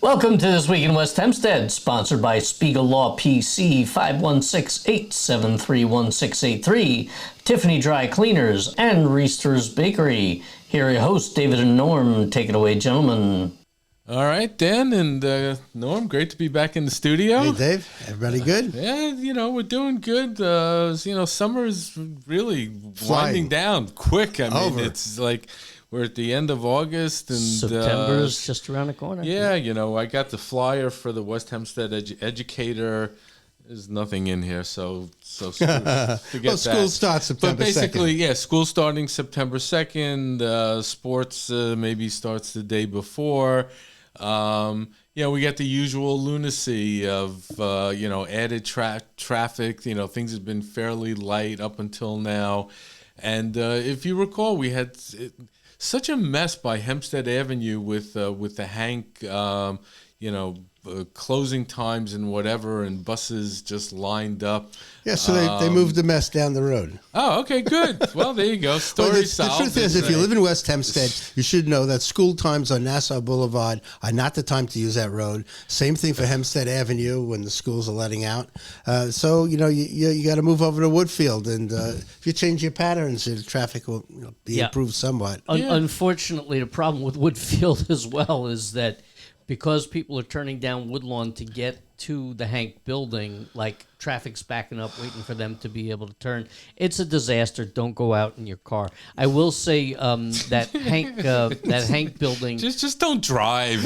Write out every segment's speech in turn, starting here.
Welcome to This Week in West Hempstead, sponsored by Spiegel Law PC, 516-873-1683, Tiffany Dry Cleaners, and Reister's Bakery. Here are your hosts, David and Norm. Take it away, gentlemen. All right, Dan and Norm, great to be back in the studio. Hey, Dave. Everybody good? Yeah, we're doing good. Summer is really winding down quick. I mean, it's like we're at the end of August. And September's just around the corner. Yeah, I got the flyer for the West Hempstead Educator. There's nothing in here, so forget well, school starts September 2nd. But basically, school starting September 2nd. Sports maybe starts the day before. We got the usual lunacy of, added traffic. Things have been fairly light up until now. And if you recall, we had such a mess by Hempstead Avenue with the Hank, closing times and whatever, and buses just lined up. Yeah, so they moved the mess down the road. Oh, okay, good. Well, there you go. Story solved. The truth is, if you live in West Hempstead, you should know that school times on Nassau Boulevard are not the time to use that road. Same thing for Hempstead Avenue when the schools are letting out. So you got to move over to Woodfield, and if you change your patterns, the traffic will be improved somewhat. Unfortunately, the problem with Woodfield as well is that because people are turning down Woodlawn to get to the Hank building, like traffic's backing up, waiting for them to be able to turn. It's a disaster. Don't go out in your car. I will say that Hank building. Just don't drive.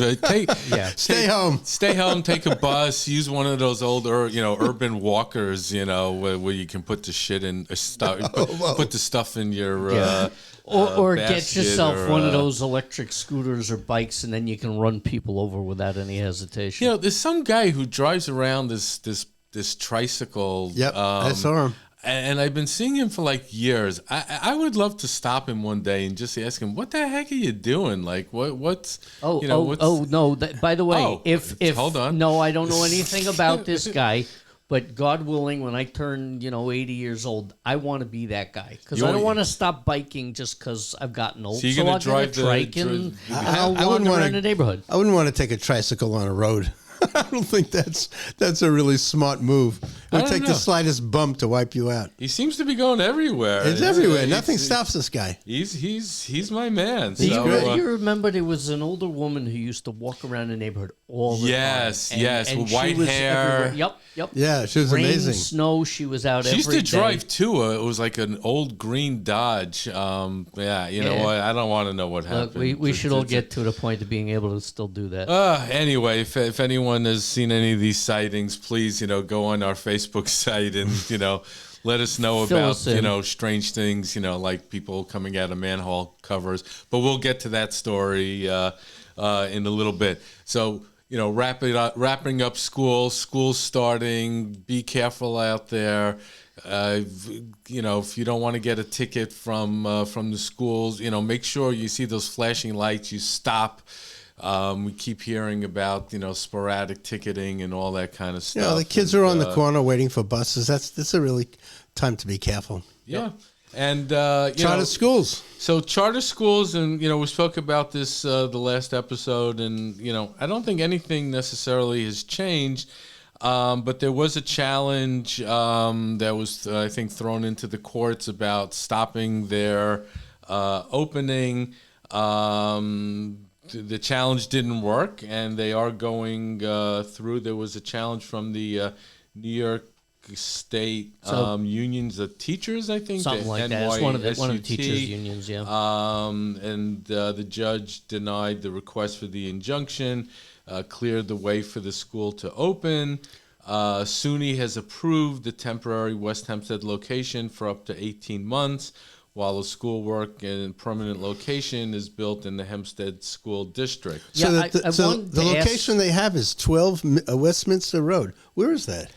Stay home. Stay home. Take a bus. Use one of those old, urban walkers. Where you can put the shit in, put the stuff in your. Or get yourself one of those electric scooters or bikes, and then you can run people over without any hesitation. There's some guy who drives around this tricycle. Yep, I saw him. And I've been seeing him for like years. I would love to stop him one day and just ask him, "What the heck are you doing? Like, what's?" No. By the way, if hold on, no, I don't know anything about this guy. But God willing, when I turn, 80 years old, I want to be that guy. Because I don't want to stop biking just because I've gotten old. So you're going to drive the trike and I'll wander around the neighborhood. I wouldn't want to take a tricycle on a road. I don't think that's a really smart move. It would take the slightest bump to wipe you out. He seems to be going everywhere. It's everywhere. Nothing stops this guy. He's my man. Do you remember there was an older woman who used to walk around the neighborhood all the time? Yes, with white hair. Everywhere. Yep. Yeah, she was amazing. Rain, snow, she was out every day. She used to drive too. It was like an old green Dodge. What? I don't want to know what happened. Look, we should all get to the point of being able to still do that. Anyway, if anyone has seen any of these sightings, please, go on our Facebook site and, let us know about, strange things, like people coming out of manhole covers. But we'll get to that story in a little bit. So, wrapping up school's starting, be careful out there. If you don't want to get a ticket from the schools, make sure you see those flashing lights, you stop. We keep hearing about, sporadic ticketing and all that kind of stuff. The kids are on the corner waiting for buses. That's a really time to be careful. Yeah. And, charter schools. So charter schools, and, we spoke about this the last episode, and, I don't think anything necessarily has changed, but there was a challenge that was, I think, thrown into the courts about stopping their opening. The challenge didn't work, and they are going through. There was a challenge from the New York State unions of teachers, I think. Something like that. It's one of the teachers' unions, yeah. And the judge denied the request for the injunction, cleared the way for the school to open. SUNY has approved the temporary West Hempstead location for up to 18 months. While the schoolwork and permanent location is built in the Hempstead School District. So the location they have is 12 Westminster Road. Where is that?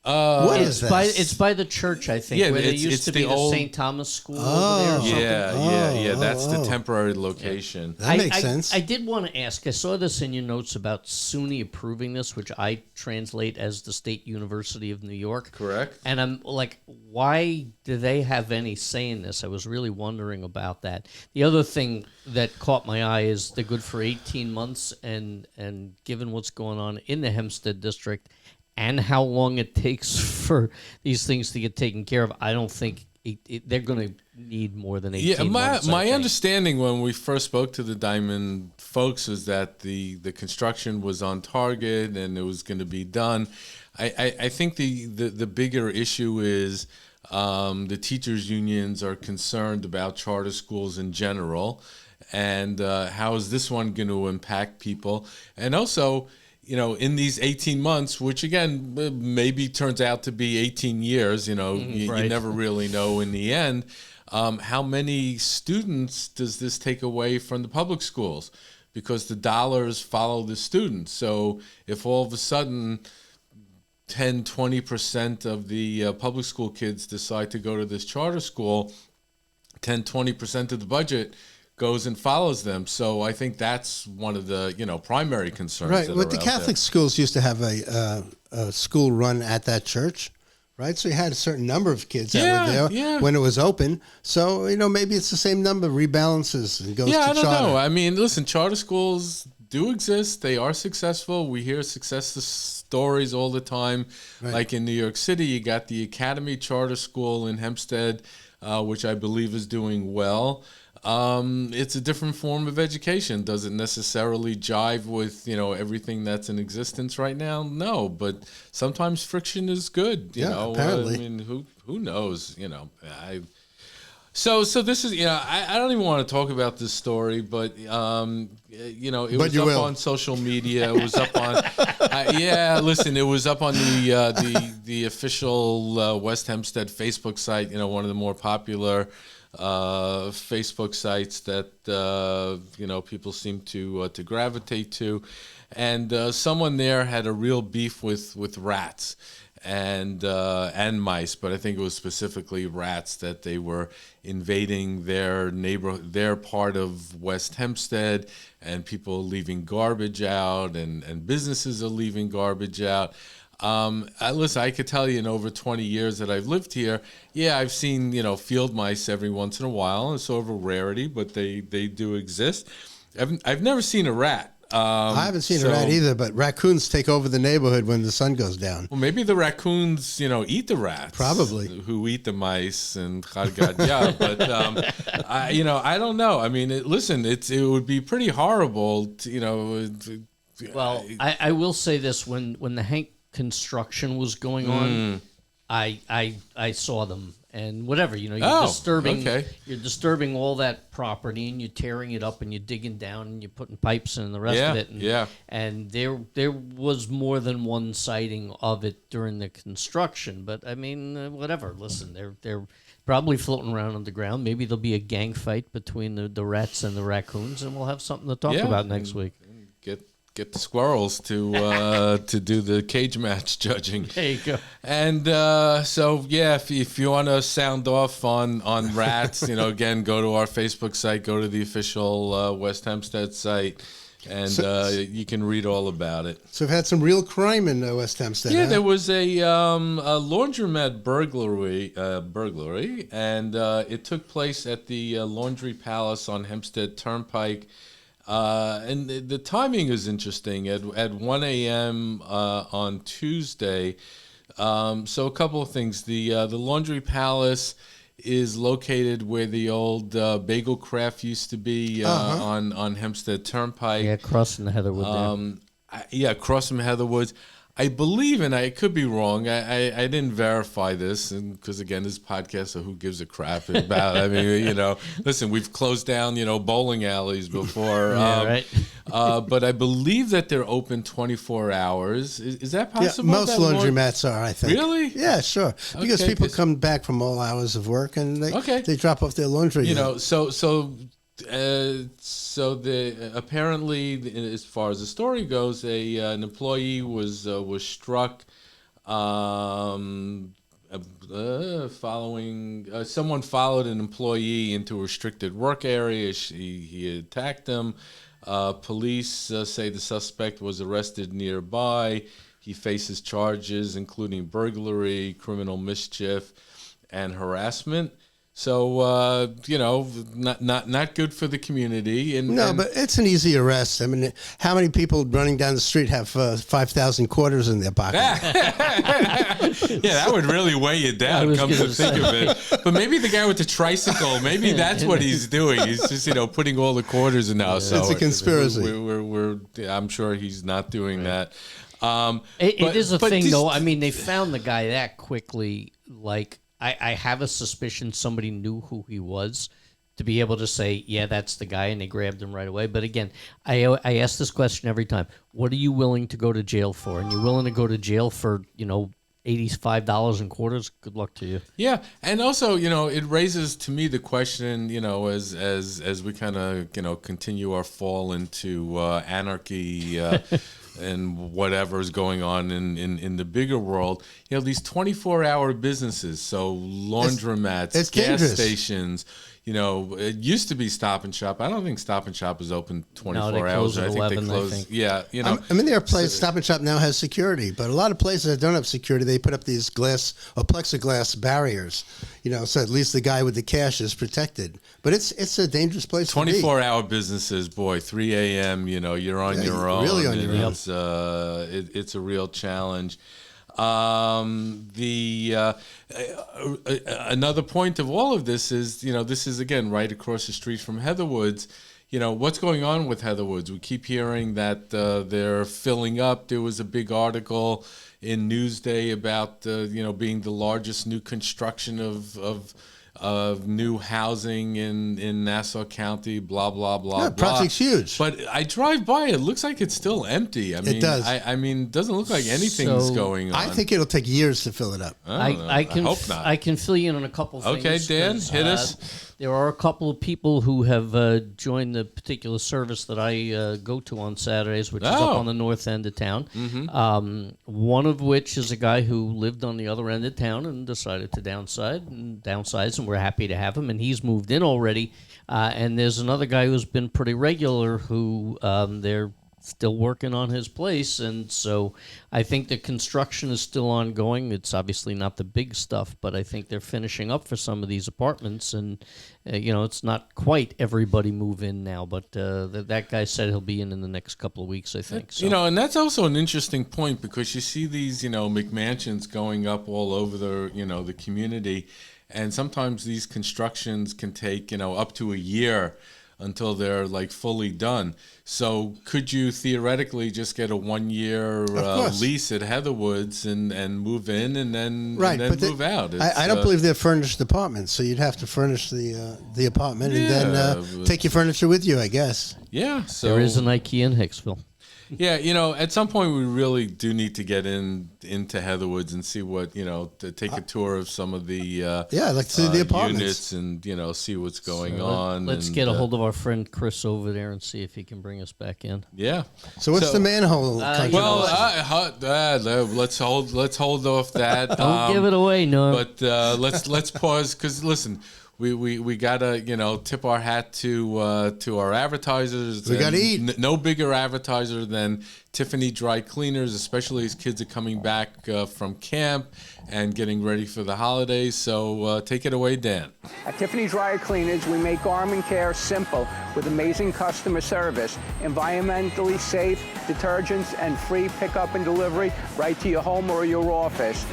What is that? It's by the church, I think, Yeah, where there it's- used it's to the be the old- St. Thomas School over there or something. Yeah. That's the temporary location. That makes sense. I did want to ask. I saw this in your notes about SUNY approving this, which I translate as the State University of New York. Correct. And I'm like, why do they have any say in this? I was really wondering about that. The other thing that caught my eye is they're good for 18 months, and given what's going on in the Hempstead district and how long it takes for these things to get taken care of, I don't think they're going to need more than 18 months. My understanding when we first spoke to the Diamond folks was that the construction was on target and it was going to be done. I think the bigger issue is the teachers' unions are concerned about charter schools in general, and how is this one going to impact people? And also, in these 18 months, which again maybe turns out to be 18 years, you never really know in the end, how many students does this take away from the public schools? Because the dollars follow the students. So if all of a sudden 10, 20% of the public school kids decide to go to this charter school, 10, 20% of the budget goes and follows them. So I think that's one of the primary concerns. Right. That Well, are the out Catholic schools used to have a school run at that church, right? So you had a certain number of kids that were there when it was open. So maybe it's the same number, rebalances and goes to charter. I don't know. I mean, listen, charter schools do exist. They are successful. We hear success stories all the time. Right. Like in New York City, you got the Academy Charter School in Hempstead, which I believe is doing well. It's a different form of education. Does it necessarily jive with everything that's in existence right now? No, but sometimes friction is good. You know, apparently. I mean, who knows? So this is I don't even want to talk about this story, but it was up on social media. It was up on listen, it was up on the official West Hempstead Facebook site. One of the more popular Facebook sites that people seem to gravitate to, and someone there had a real beef with rats and mice, but I think it was specifically rats that they were invading their part of West Hempstead, and people leaving garbage out, and businesses are leaving garbage out. Listen, I could tell you in over 20 years that I've lived here, I've seen, field mice every once in a while. It's sort of a rarity, but they do exist. I've never seen a rat. I haven't seen a rat either, but raccoons take over the neighborhood when the sun goes down. Well, maybe the raccoons, eat the rats. Probably. Who eat the mice and yeah. But, I don't know. I mean, it would be pretty horrible to, Well, I will say this. When the Hank construction was going on, I saw them, and whatever, you're disturbing all that property, and you're tearing it up, and you're digging down, and you're putting pipes in and the rest of it. And there was more than one sighting of it during the construction. But I mean, whatever. Listen, they're probably floating around on the ground. Maybe there'll be a gang fight between the rats and the raccoons, and we'll have something to talk about next week. Get the squirrels to do the cage match judging. There you go. And if you want to sound off on rats, again, go to our Facebook site, go to the official West Hempstead site, and you can read all about it. So we've had some real crime in West Hempstead. Yeah, there was a laundromat burglary, and it took place at the Laundry Palace on Hempstead Turnpike. And the timing is interesting. At 1 a.m. On Tuesday. So a couple of things. The Laundry Palace is located where the old bagel craft used to be on Hempstead Turnpike. Yeah, crossing the Heatherwood there. Crossing Heatherwoods. I believe, and I could be wrong, I didn't verify this, because again, this podcast, so who gives a crap about it? I mean, listen, we've closed down, bowling alleys before. Right. But I believe that they're open 24 hours. Is that possible? Yeah, most laundromats are, I think. Really? Yeah, sure. Because people come back from all hours of work, and they drop off their laundry. So apparently, as far as the story goes, an employee was struck Someone followed an employee into a restricted work area. He attacked them. Police say the suspect was arrested nearby. He faces charges including burglary, criminal mischief, and harassment. So not good for the community. And but it's an easy arrest. I mean, how many people running down the street have 5,000 quarters in their pocket? Yeah, that would really weigh you down. Come to think of it, but maybe the guy with the tricycle, maybe that's what he's doing. He's just putting all the quarters in now. So it's a conspiracy. I'm sure he's not doing that. It is a thing, though. I mean, they found the guy that quickly. Like, I have a suspicion somebody knew who he was to be able to say, yeah, that's the guy, and they grabbed him right away. But again, I ask this question every time. What are you willing to go to jail for? And you're willing to go to jail for, $85 in quarters? Good luck to you. Yeah, and also, it raises to me the question, as we kind of, continue our fall into anarchy and whatever's going on in the bigger world, these 24-hour businesses, so laundromats, it's gas dangerous. Stations. It used to be Stop and Shop. I don't think Stop and Shop is open 24 hours. At 11, I think they close. I think. Yeah, there are places. Stop and Shop now has security, but a lot of places that don't have security, they put up these glass or plexiglass barriers. So at least the guy with the cash is protected. But it's a dangerous place. 24-hour businesses, boy. 3 a.m. You're on your own. Really on your own. It's a real challenge. Another point of all of this is, this is again right across the street from Heatherwoods. What's going on with Heatherwoods? We keep hearing that they're filling up. There was a big article in Newsday about being the largest new construction of new housing in Nassau County, blah, blah, blah, The project's huge. But I drive by, it looks like it's still empty. I mean, it does. It doesn't look like anything's going on. I think it'll take years to fill it up. I hope not. I can fill you in on a couple things. Okay, Dan, hit us. There are a couple of people who have joined the particular service that I go to on Saturdays, which is up on the north end of town. Mm-hmm. One of which is a guy who lived on the other end of town and decided to downsize, and we're happy to have him. And he's moved in already. And there's another guy who's been pretty regular who they're still working on his place, and so I think the construction is still ongoing. It's obviously not the big stuff, but I think they're finishing up for some of these apartments, and it's not quite everybody move in now, but that guy said he'll be in the next couple of weeks, I think. So. And that's also an interesting point, because you see these McMansions going up all over the community, and sometimes these constructions can take up to a year until they're fully done. So could you theoretically just get a 1-year lease at Heatherwoods and move in and then move out? I don't believe they're furnished apartments, so you'd have to furnish the apartment and then take your furniture with you, I guess. Yeah. So there is an IKEA in Hicksville. Yeah, at some point we really do need to get into Heatherwoods and see what, to take a tour of some of the I'd like to see the apartments units and see what's going on. Let's get a hold of our friend Chris over there and see if he can bring us back in. Yeah. So what's the manhole? Let's hold off that. Don't give it away, no. But let's pause, because listen. We gotta tip our hat to our advertisers. We gotta eat. No bigger advertiser than Tiffany Dry Cleaners, especially as kids are coming back from camp and getting ready for the holidays. So take it away, Dan. At Tiffany Dry Cleaners, we make garment care simple with amazing customer service, environmentally safe detergents, and free pickup and delivery right to your home or your office.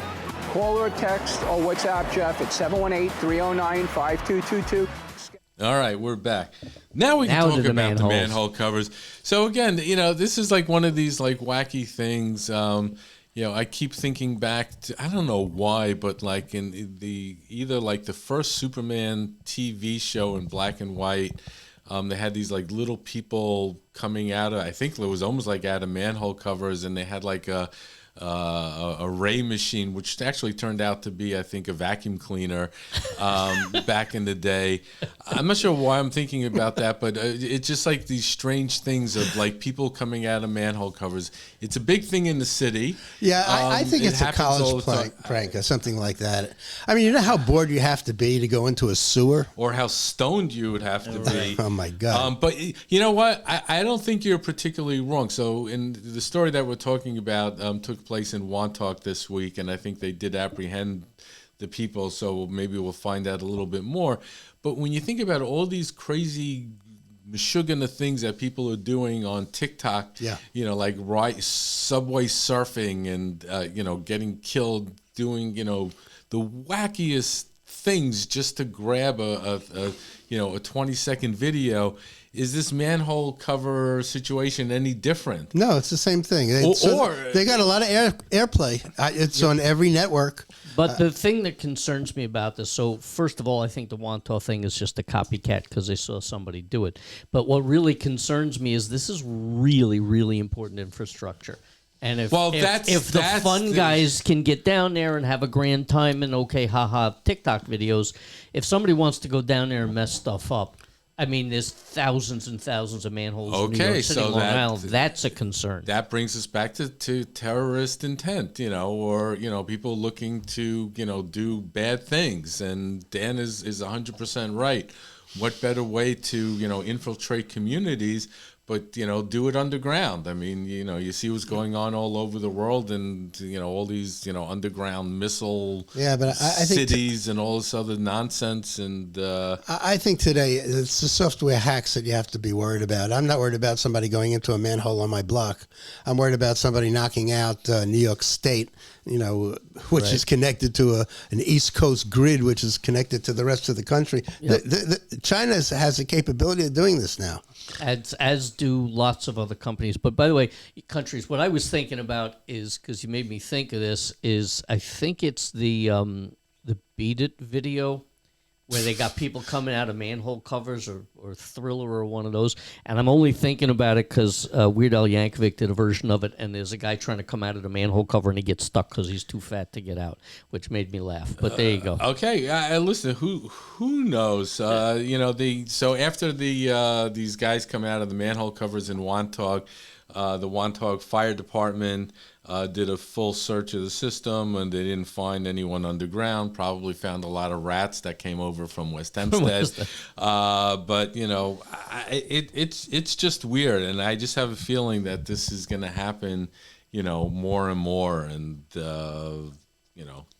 Call or text or WhatsApp Jeff at 718-309-5222. All right, we're back. Now we can talk about the manhole covers. So again, this is one of these wacky things. I keep thinking back to, I don't know why, but in either the first Superman TV show in black and white, they had these little people coming out of, I think it was almost out of manhole covers, and they had a a ray machine, which actually turned out to be, I think, a vacuum cleaner back in the day. I'm not sure why I'm thinking about that, but it's just like these strange things of like people coming out of manhole covers. It's a big thing in the city. Yeah, I think it's a college prank or something like that. I mean, you know how bored you have to be to go into a sewer? Or how stoned you would have to be. Oh, my God. But you know what? I don't think you're particularly wrong. So in the story that we're talking about took place in Wontok this week, and I think they did apprehend the people, so maybe we'll find out a little bit more. But when you think about all these crazy mashugana things that people are doing on TikTok, you know, like subway surfing and, getting killed, doing, the wackiest things just to grab a 20-second video. Is this manhole cover situation any different? No, it's the same thing. They got a lot of airplay. It's on every network. But the thing that concerns me about this, so first of all, I think the Wonto thing is just a copycat because they saw somebody do it. But what really concerns me is this is really, really important infrastructure. And if the fun guys can get down there and have a grand time and TikTok videos, if somebody wants to go down there and mess stuff up, I mean, there's thousands and thousands of manholes in New York City, Long Island. That's a concern. That brings us back to terrorist intent, or people looking to do bad things. And Dan is 100% right. What better way to infiltrate communities? But, do it underground. I mean, you see what's going on all over the world and, all these, underground missile I think cities and all this other nonsense. And I think today it's the software hacks that you have to be worried about. I'm not worried about somebody going into a manhole on my block. I'm worried about somebody knocking out New York State, which is connected to an East Coast grid, which is connected to the rest of the country. Yep. China has the capability of doing this now. As do lots of other companies. But by the way, countries, what I was thinking about is, because you made me think of this, is I think it's the Beat It video where they got people coming out of manhole covers or Thriller or one of those. And I'm only thinking about it because Weird Al Yankovic did a version of it, and there's a guy trying to come out of the manhole cover and he gets stuck because he's too fat to get out, which made me laugh. But there you go. Okay, listen, who knows? So after these guys come out of the manhole covers in Wontok, the Wontok Fire Department did a full search of the system, and they didn't find anyone underground. Probably found a lot of rats that came over from West Hempstead. But it's just weird, and I just have a feeling that this is going to happen, more and more, and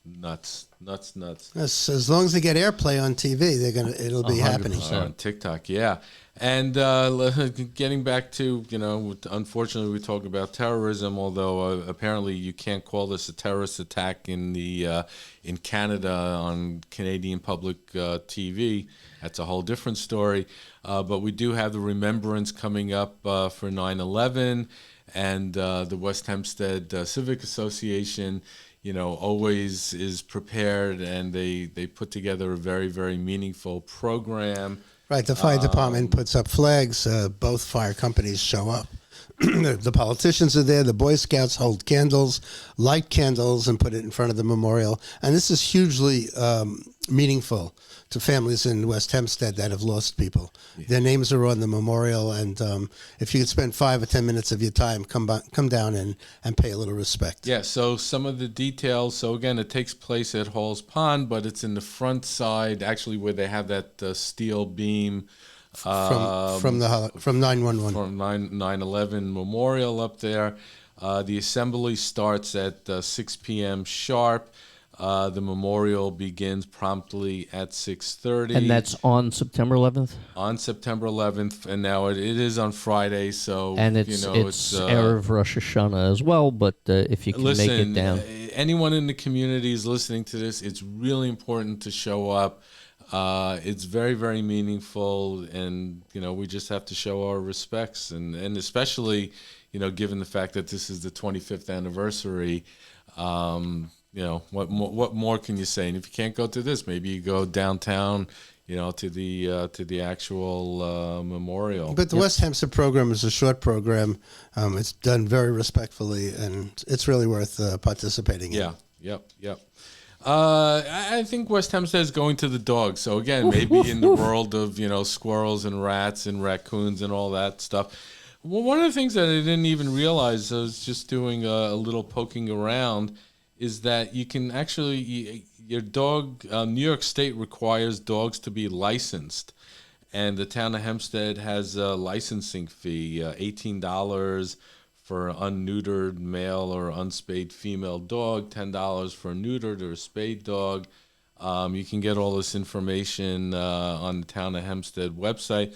nuts. As long as they get airplay on TV, it'll be happening. On TikTok, yeah. And getting back to, unfortunately we talk about terrorism, although apparently you can't call this a terrorist attack in Canada on Canadian public TV. That's a whole different story. But we do have the remembrance coming up for 9/11, and the West Hempstead Civic Association always is prepared, and they put together a very, very meaningful program. Right, the fire department puts up flags. Both fire companies show up. The politicians are there. The Boy Scouts hold candles, light candles, and put it in front of the memorial. And this is hugely meaningful to families in West Hempstead that have lost people. Yeah. Their names are on the memorial, and if you could spend 5 or 10 minutes of your time, come down and pay a little respect. Yeah, so some of the details. So again, it takes place at Hall's Pond, but it's in the front side, actually, where they have that steel beam from 911 from 9/11 Memorial up there. The assembly starts at 6 p.m. sharp. The memorial begins promptly at 6:30. And that's on September 11th? On September 11th, and now it is on Friday, so and it's Erev Rosh Hashanah as well, but if you can make it down. Anyone in the community is listening to this, it's really important to show up. It's very, very meaningful, and we just have to show our respects, and especially given the fact that this is the 25th anniversary. What more can you say? And if you can't go to this, maybe you go downtown, to the actual memorial. But the West Hempstead program is a short program. It's done very respectfully, and it's really worth participating in. Yeah, yep. I think West Hempstead is going to the dogs. So again, maybe in the world of squirrels and rats and raccoons and all that stuff. Well, one of the things that I didn't even realize, I was just doing a little poking around, is that you can actually your dog. New York State requires dogs to be licensed, and the town of Hempstead has a licensing fee, $18. For an unneutered male or unspayed female dog, $10 for a neutered or a spayed dog. You can get all this information on the Town of Hempstead website.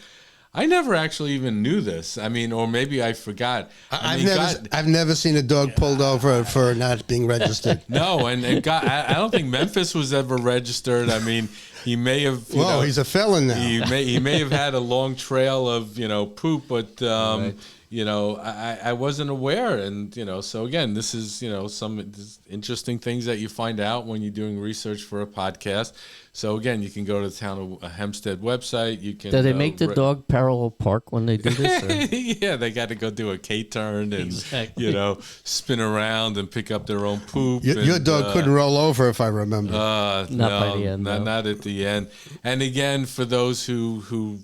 I never actually even knew this. I mean, or maybe I forgot. I've never seen a dog pulled over for not being registered. No, and I don't think Memphis was ever registered. I mean, he may have. He's a felon now. He may have had a long trail of poop, but. Right. I wasn't aware, and so again, this is some interesting things that you find out when you're doing research for a podcast. So again, you can go to the Town of Hempstead website. You can. Do they make the dog parallel park when they do this? Or? Yeah, they got to go do a K-turn and Exactly. spin around and pick up their own poop. Your dog couldn't roll over, if I remember. Not by the end, though. Not at the end. And again, for those who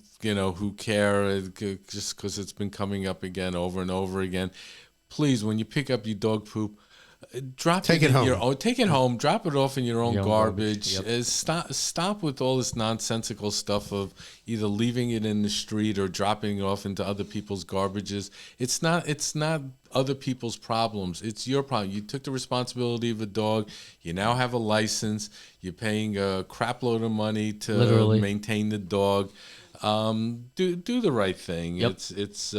care, just because it's been coming up again over and over again, please, when you pick up your dog poop, take it home, drop it off in your own garbage. Yep. Stop with all this nonsensical stuff of either leaving it in the street or dropping it off into other people's garbages. It's not other people's problems. It's your problem. You took the responsibility of a dog. You now have a license. You're paying a crap load of money to Literally maintain the dog. Do the right thing. Yep. It's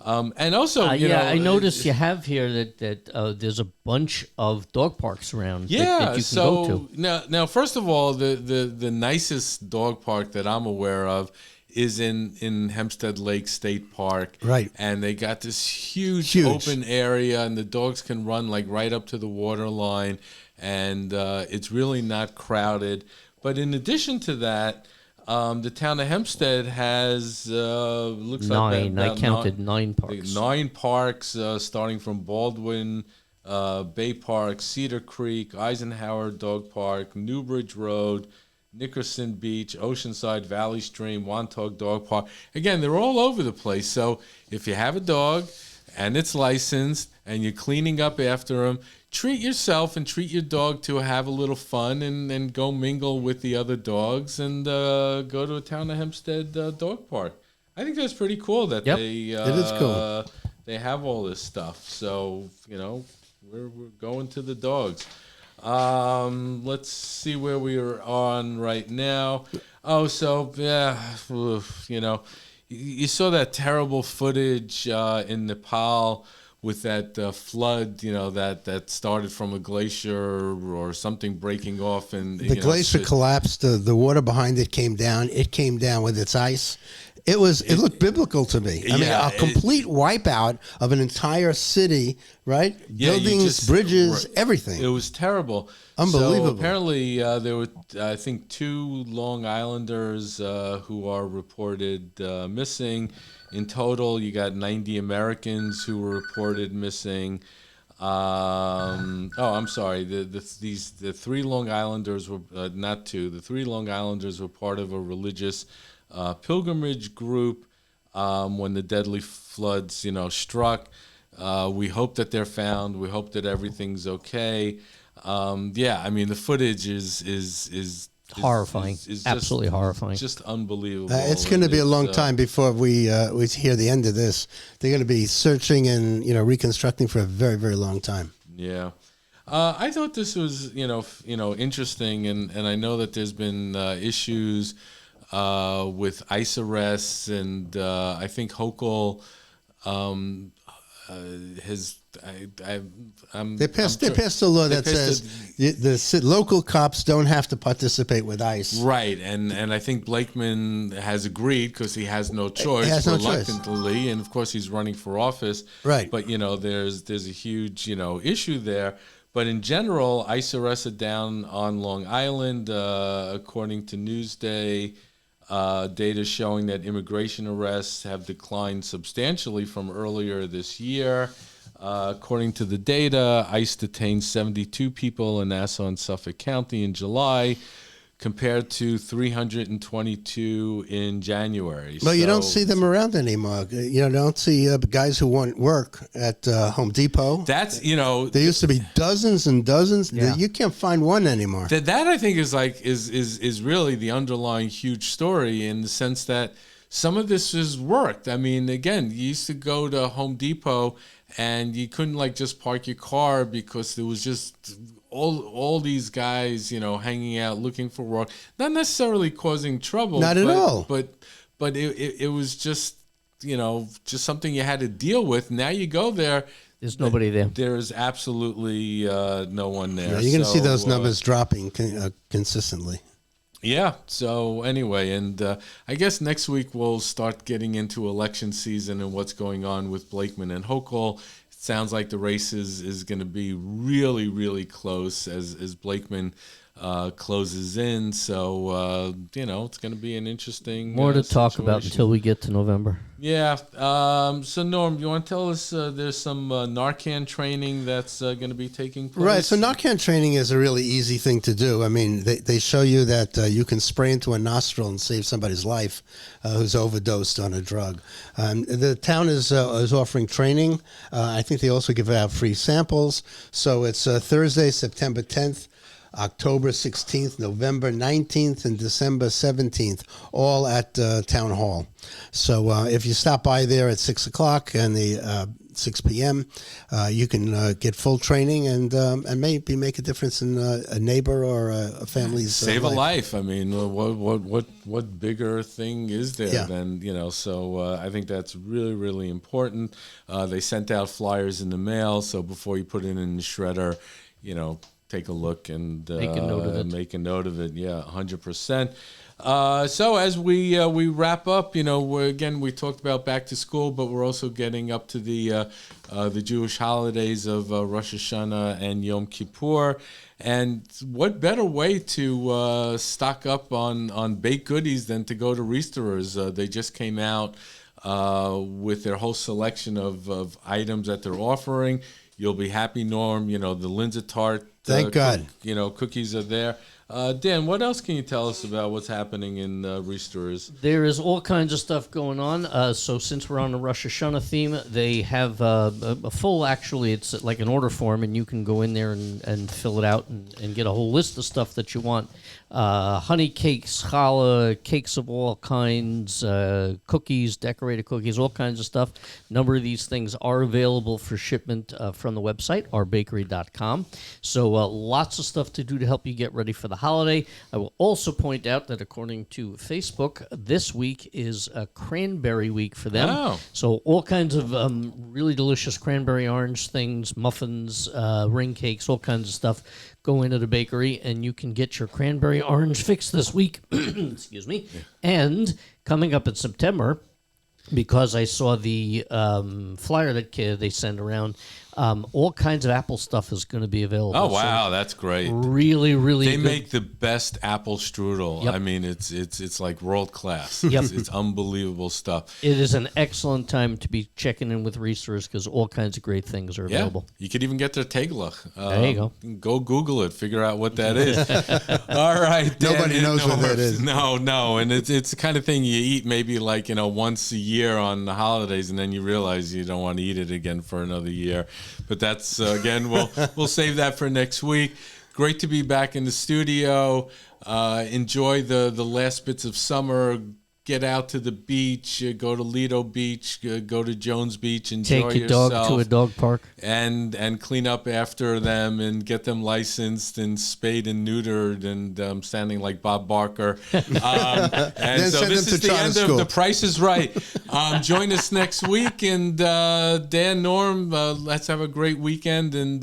and also I noticed you have here that there's a bunch of dog parks around. that you can go to. Now first of all, the nicest dog park that I'm aware of is in Hempstead Lake State Park. Right. And they got this huge open area, and the dogs can run like right up to the water line, and it's really not crowded. But in addition to that, the town of Hempstead has looks like I counted 9 parks. 9 parks, starting from Baldwin Bay Park, Cedar Creek, Eisenhower Dog Park, Newbridge Road, Nickerson Beach, Oceanside, Valley Stream, Wantagh Dog Park. Again, they're all over the place. So if you have a dog and it's licensed and you're cleaning up after them, treat yourself and treat your dog to have a little fun and go mingle with the other dogs and go to a Town of Hempstead dog park. I think that's pretty cool that Yep. It is cool. They have all this stuff. So, we're going to the dogs. Let's see where we are on right now. Oh, so, yeah, you saw that terrible footage in Nepal with that flood, that started from a glacier or something breaking off. And The glacier collapsed. The water behind it came down. It came down with its ice. It looked biblical to me. I mean, a complete wipeout of an entire city, right? Yeah, Buildings, bridges, everything. It was terrible. Unbelievable. So apparently there were, I think, 2 Long Islanders who are reported missing. In total, you got 90 Americans who were reported missing. I'm sorry. The 3 Long Islanders were not 2. The 3 Long Islanders were part of a religious pilgrimage group when the deadly floods, struck. We hope that they're found. We hope that everything's okay. I mean, the footage is Horrifying. is Absolutely horrifying. Just unbelievable. It's going to be a long time before we hear the end of this. They're going to be searching and reconstructing for a very, very long time. Yeah. I thought this was interesting, and I know that there's been issues with ICE arrests, and I think Hochul has. They passed a law that says the local cops don't have to participate with ICE. Right, and I think Blakeman has agreed because he has no choice, reluctantly, and of course he's running for office. Right, but there's a huge issue there. But in general, ICE arrests are down on Long Island, according to Newsday. Data showing that immigration arrests have declined substantially from earlier this year. According to the data, ICE detained 72 people in Nassau and Suffolk County in July, compared to 322 in January. Well, you don't see them around anymore. You don't see guys who want work at Home Depot. That's, there used to be dozens and dozens. Yeah. You can't find one anymore. That I think is really the underlying huge story, in the sense that some of this has worked. I mean, again, you used to go to Home Depot and you couldn't just park your car because there was just all these guys, hanging out looking for work, not necessarily causing trouble. Not at all. But it was just just something you had to deal with. Now you go there. There's nobody there. There is absolutely no one there. Yeah, you're going to see those numbers dropping consistently. Yeah. So anyway, and I guess next week we'll start getting into election season and what's going on with Blakeman and Hochul. It sounds like the race is going to be really, really close as Blakeman closes in. So, it's going to be an interesting More to talk about situation. until we get to November. Yeah. So, Norm, you want to tell us there's some Narcan training that's going to be taking place? Right. So Narcan training is a really easy thing to do. I mean, they show you that you can spray into a nostril and save somebody's life who's overdosed on a drug. The town is offering training. I think they also give out free samples. So it's Thursday, September 10th. October 16th, November 19th, and December 17th, all at Town Hall. So if you stop by there at 6 o'clock and 6 p.m., you can get full training and maybe make a difference in a neighbor or a family's Save life. a life. I mean, what bigger thing is there than, so I think that's really, really important. They sent out flyers in the mail, so before you put it in the shredder, take a look and Make a note of it. Make a note of it. Yeah, 100%. So as we wrap up, we talked about back to school, but we're also getting up to the Jewish holidays of Rosh Hashanah and Yom Kippur. And what better way to stock up on baked goodies than to go to Reisterers? They just came out with their whole selection of items that they're offering. You'll be happy, Norm. The Linzer tart. Thank God. Cookies are there. Dan, what else can you tell us about what's happening in Reisterers? There is all kinds of stuff going on. So since we're on the Rosh Hashanah theme, they have a full, actually, it's like an order form, and you can go in there and fill it out and get a whole list of stuff that you want. Honey cakes, challah, cakes of all kinds, cookies, decorated cookies, all kinds of stuff. A number of these things are available for shipment from the website, ourbakery.com. So lots of stuff to do to help you get ready for the holiday. I will also point out that according to Facebook, this week is a cranberry week for them. Oh. So all kinds of really delicious cranberry orange things, muffins, ring cakes, all kinds of stuff. Go into the bakery and you can get your cranberry orange fix this week. Excuse me. Yeah. And coming up in September, because I saw the flyer that they send around, all kinds of Apple stuff is going to be available. Oh, wow, so that's great. Really, really They good. make the best apple strudel. Yep. I mean, it's like world class. Yep. It's unbelievable stuff. It is an excellent time to be checking in with Reisterers because all kinds of great things are available. You could even get their teglach. There you go. Go Google it. Figure out what that is. All right. Dan, Nobody knows what that is. No. And it's the kind of thing you eat maybe once a year on the holidays, and then you realize you don't want to eat it again for another year. But that's, again, we'll save that for next week. Great to be back in the studio. Enjoy the last bits of summer. Get out to the beach. Go to Lido Beach. Go to Jones Beach. Enjoy Take your yourself. dog to a dog park. And clean up after them and get them licensed and spayed and neutered and sounding like Bob Barker. And Then so send this them is to the charter end school. of The Price is Right. Join us next week. And Dan, Norm, let's have a great weekend. And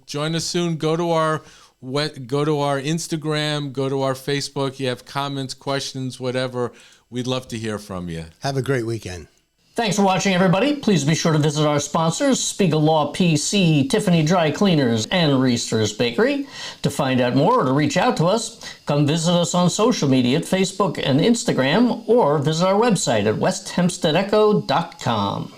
join us soon. Go to our Instagram. Go to our Facebook. You have comments, questions, whatever. We'd love to hear from you. Have a great weekend. Thanks for watching, everybody. Please be sure to visit our sponsors, Spiegel Law PC, Tiffany Dry Cleaners, and Reister's Bakery. To find out more or to reach out to us, come visit us on social media at Facebook and Instagram, or visit our website at westhempsteadecho.com.